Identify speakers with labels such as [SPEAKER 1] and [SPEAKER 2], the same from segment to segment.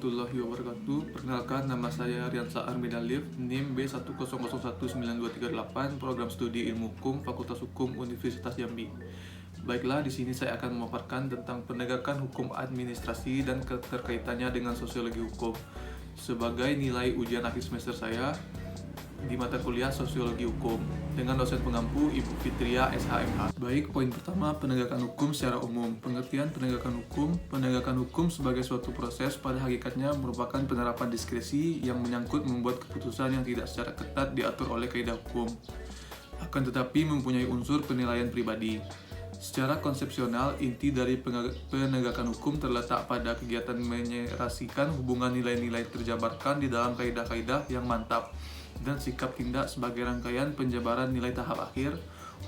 [SPEAKER 1] warahmatullahi wabarakatuh. Perkenalkan, nama saya Riansa Armin Alif, NIM B100192338, Program Studi Ilmu Hukum, Fakultas Hukum Universitas Jambi. Baiklah, di sini saya akan memaparkan tentang penegakan hukum administrasi dan keterkaitannya dengan sosiologi hukum sebagai nilai ujian akhir semester saya di mata kuliah Sosiologi Hukum dengan dosen pengampu Ibu Fitria SHMH. Baik, poin pertama, penegakan hukum secara umum. Pengertian penegakan hukum sebagai suatu proses pada hakikatnya merupakan penerapan diskresi yang menyangkut membuat keputusan yang tidak secara ketat diatur oleh kaidah hukum, akan tetapi mempunyai unsur penilaian pribadi. Secara konsepsional, inti dari penegakan hukum terletak pada kegiatan menyerasikan hubungan nilai-nilai terjabarkan di dalam kaidah-kaidah yang mantap dan sikap tindak sebagai rangkaian penjabaran nilai tahap akhir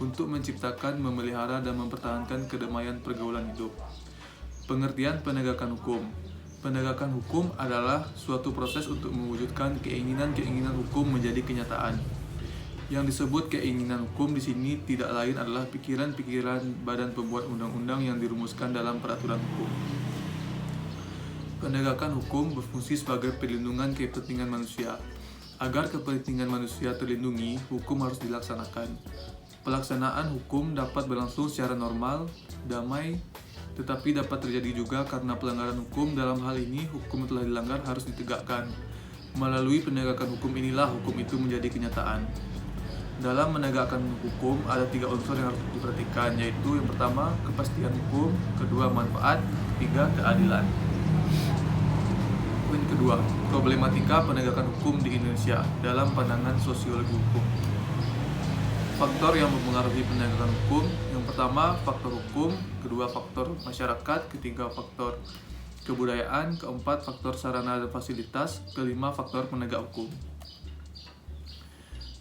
[SPEAKER 1] untuk menciptakan, memelihara, dan mempertahankan kedamaian pergaulan hidup. Pengertian penegakan hukum. Penegakan hukum adalah suatu proses untuk mewujudkan keinginan-keinginan hukum menjadi kenyataan. Yang disebut keinginan hukum di sini tidak lain adalah pikiran-pikiran badan pembuat undang-undang yang dirumuskan dalam peraturan hukum. Penegakan hukum berfungsi sebagai perlindungan kepentingan manusia. Agar kepentingan manusia terlindungi, hukum harus dilaksanakan. Pelaksanaan hukum dapat berlangsung secara normal, damai, tetapi dapat terjadi juga karena pelanggaran hukum. Dalam hal ini, hukum telah dilanggar harus ditegakkan. Melalui penegakan hukum inilah hukum itu menjadi kenyataan. Dalam menegakkan hukum, ada 3 unsur yang harus diperhatikan, yaitu yang pertama, kepastian hukum, kedua, manfaat, ketiga, keadilan. Poin kedua, problematika penegakan hukum di Indonesia dalam pandangan sosiologi hukum. Faktor yang mempengaruhi penegakan hukum, yang pertama faktor hukum, kedua faktor masyarakat, ketiga faktor kebudayaan, keempat faktor sarana dan fasilitas, kelima faktor penegak hukum.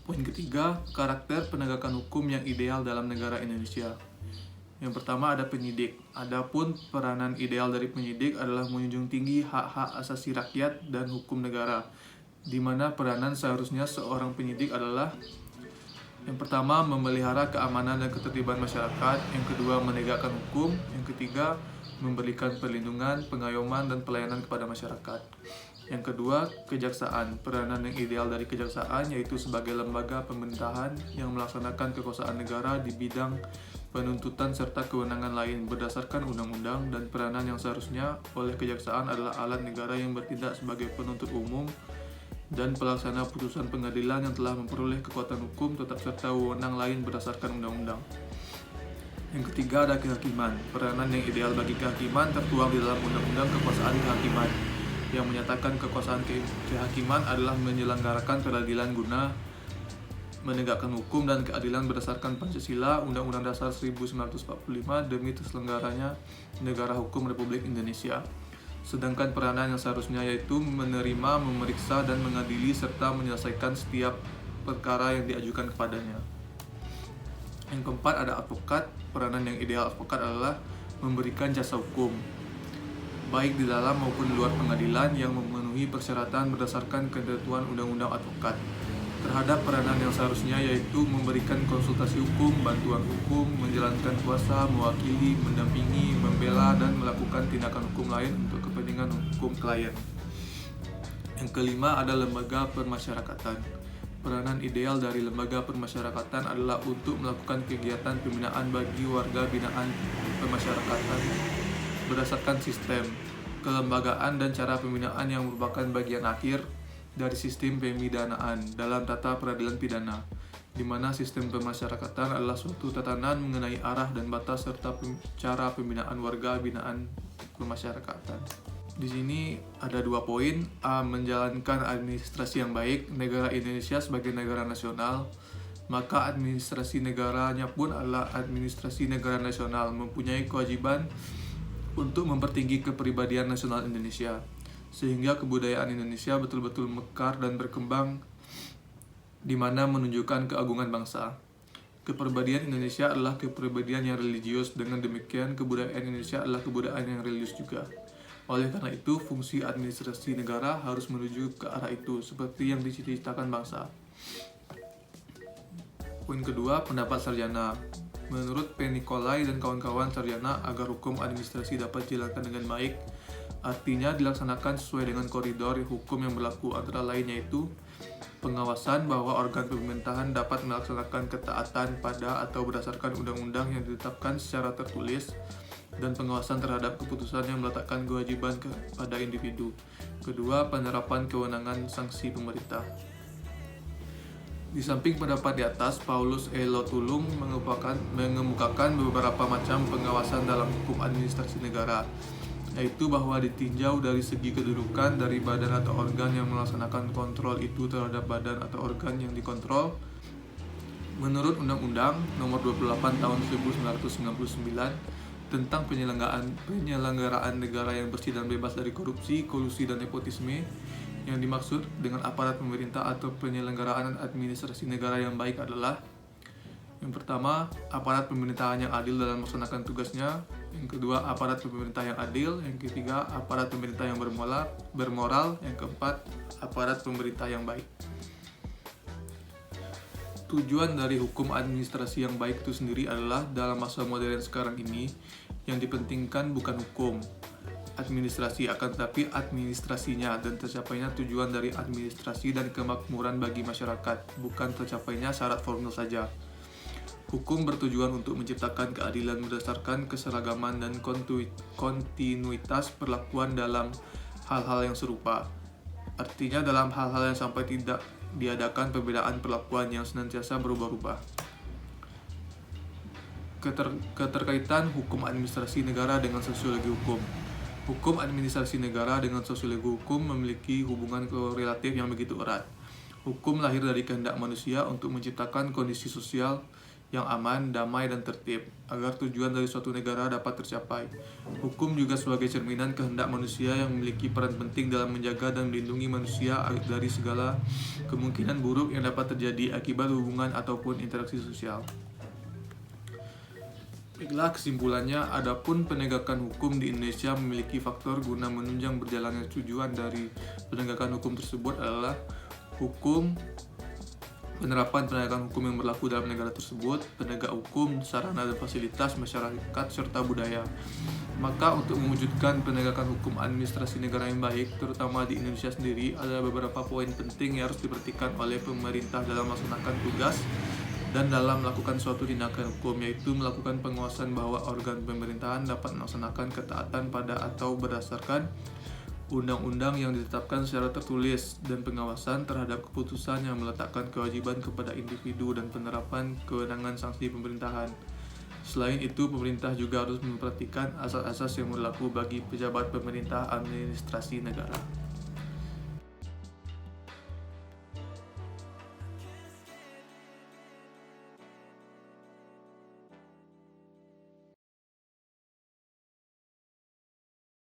[SPEAKER 1] Poin ketiga, karakter penegakan hukum yang ideal dalam negara Indonesia. Yang pertama ada penyidik. Adapun peranan ideal dari penyidik adalah menjunjung tinggi hak-hak asasi rakyat dan hukum negara, di mana peranan seharusnya seorang penyidik adalah yang pertama memelihara keamanan dan ketertiban masyarakat, yang kedua menegakkan hukum, yang ketiga memberikan perlindungan, pengayoman, dan pelayanan kepada masyarakat. Yang kedua, kejaksaan. Peranan yang ideal dari kejaksaan yaitu sebagai lembaga pemerintahan yang melaksanakan kekuasaan negara di bidang penuntutan serta kewenangan lain berdasarkan undang-undang, dan peranan yang seharusnya oleh kejaksaan adalah alat negara yang bertindak sebagai penuntut umum dan pelaksana putusan pengadilan yang telah memperoleh kekuatan hukum tetap serta wewenang lain berdasarkan undang-undang. Yang ketiga ada kehakiman. Peranan yang ideal bagi kehakiman tertuang di dalam undang-undang kekuasaan kehakiman yang menyatakan kekuasaan kehakiman adalah menyelenggarakan peradilan guna menegakkan hukum dan keadilan berdasarkan Pancasila, Undang-Undang Dasar 1945 demi terselenggaranya negara hukum Republik Indonesia. Sedangkan peranan yang seharusnya yaitu menerima, memeriksa, dan mengadili serta menyelesaikan setiap perkara yang diajukan kepadanya. Yang keempat ada advokat. Peranan yang ideal advokat adalah memberikan jasa hukum, baik di dalam maupun di luar pengadilan, yang memenuhi persyaratan berdasarkan ketentuan Undang-Undang Advokat. Terhadap peranan yang seharusnya yaitu memberikan konsultasi hukum, bantuan hukum, menjalankan kuasa, mewakili, mendampingi, membela, dan melakukan tindakan hukum lain untuk kepentingan hukum klien. Yang kelima ada lembaga permasyarakatan. Peranan ideal dari lembaga permasyarakatan adalah untuk melakukan kegiatan pembinaan bagi warga binaan permasyarakatan berdasarkan sistem kelembagaan dan cara pembinaan yang merupakan bagian akhir dari sistem pemidanaan dalam tata peradilan pidana, di mana sistem pemasyarakatan adalah suatu tatanan mengenai arah dan batas serta cara pembinaan warga binaan pemasyarakatan. Di sini ada 2 poin. A. Menjalankan administrasi yang baik. Negara Indonesia sebagai negara nasional, maka administrasi negaranya pun adalah administrasi negara nasional, mempunyai kewajiban untuk mempertinggi kepribadian nasional Indonesia, sehingga kebudayaan Indonesia betul-betul mekar dan berkembang, di mana menunjukkan keagungan bangsa. Kepribadian Indonesia adalah kepribadian yang religius, dengan demikian kebudayaan Indonesia adalah kebudayaan yang religius juga. Oleh karena itu, fungsi administrasi negara harus menuju ke arah itu, seperti yang dicita-citakan bangsa. Poin kedua, pendapat sarjana. Menurut P. Nicolai dan kawan-kawan sarjana, agar hukum administrasi dapat dijalankan dengan baik, Artinya dilaksanakan sesuai dengan koridor hukum yang berlaku, antara lain yaitu pengawasan bahwa organ pemerintahan dapat melaksanakan ketaatan pada atau berdasarkan undang-undang yang ditetapkan secara tertulis, dan pengawasan terhadap keputusan yang meletakkan kewajiban kepada individu. Kedua, penerapan kewenangan sanksi pemerintah. Di samping pendapat di atas, Paulus E. Lotulung mengemukakan beberapa macam pengawasan dalam hukum administrasi negara, yaitu bahwa ditinjau dari segi kedudukan dari badan atau organ yang melaksanakan kontrol itu terhadap badan atau organ yang dikontrol. Menurut Undang-Undang Nomor 28 Tahun 1999 tentang penyelenggaraan negara yang bersih dan bebas dari korupsi, kolusi, dan nepotisme, yang dimaksud dengan aparat pemerintah atau penyelenggaraan administrasi negara yang baik adalah: yang pertama, aparat pemerintahan yang adil dalam melaksanakan tugasnya. Yang kedua, aparat pemerintah yang adil. Yang ketiga, aparat pemerintah yang bermoral. Yang keempat, aparat pemerintah yang baik. Tujuan dari hukum administrasi yang baik itu sendiri adalah, dalam masa modern sekarang ini, yang dipentingkan bukan hukum administrasi, akan tetapi administrasinya dan tercapainya tujuan dari administrasi dan kemakmuran bagi masyarakat, bukan tercapainya syarat formil saja. Hukum bertujuan untuk menciptakan keadilan berdasarkan keseragaman dan kontinuitas perlakuan dalam hal-hal yang serupa. Artinya dalam hal-hal yang sampai tidak diadakan perbedaan perlakuan yang senantiasa berubah-ubah. Keterkaitan hukum administrasi negara dengan sosiologi hukum. Hukum administrasi negara dengan sosiologi hukum memiliki hubungan korelatif yang begitu erat. Hukum lahir dari kehendak manusia untuk menciptakan kondisi sosial yang aman, damai, dan tertib, agar tujuan dari suatu negara dapat tercapai. Hukum juga sebagai cerminan kehendak manusia yang memiliki peran penting dalam menjaga dan melindungi manusia dari segala kemungkinan buruk yang dapat terjadi akibat hubungan ataupun interaksi sosial. Baiklah, kesimpulannya, adapun penegakan hukum di Indonesia memiliki faktor guna menunjang berjalannya tujuan dari penegakan hukum tersebut adalah penerapan penegakan hukum yang berlaku dalam negara tersebut, penegak hukum, sarana dan fasilitas masyarakat, serta budaya. Maka untuk mewujudkan penegakan hukum administrasi negara yang baik, terutama di Indonesia sendiri, ada beberapa poin penting yang harus diperhatikan oleh pemerintah dalam melaksanakan tugas dan dalam melakukan suatu tindakan hukum, yaitu melakukan pengawasan bahwa organ pemerintahan dapat melaksanakan ketaatan pada atau berdasarkan undang-undang yang ditetapkan secara tertulis, dan pengawasan terhadap keputusan yang meletakkan kewajiban kepada individu, dan penerapan kewenangan sanksi pemerintahan. Selain itu, pemerintah juga harus memperhatikan asas-asas yang berlaku bagi pejabat pemerintah administrasi negara.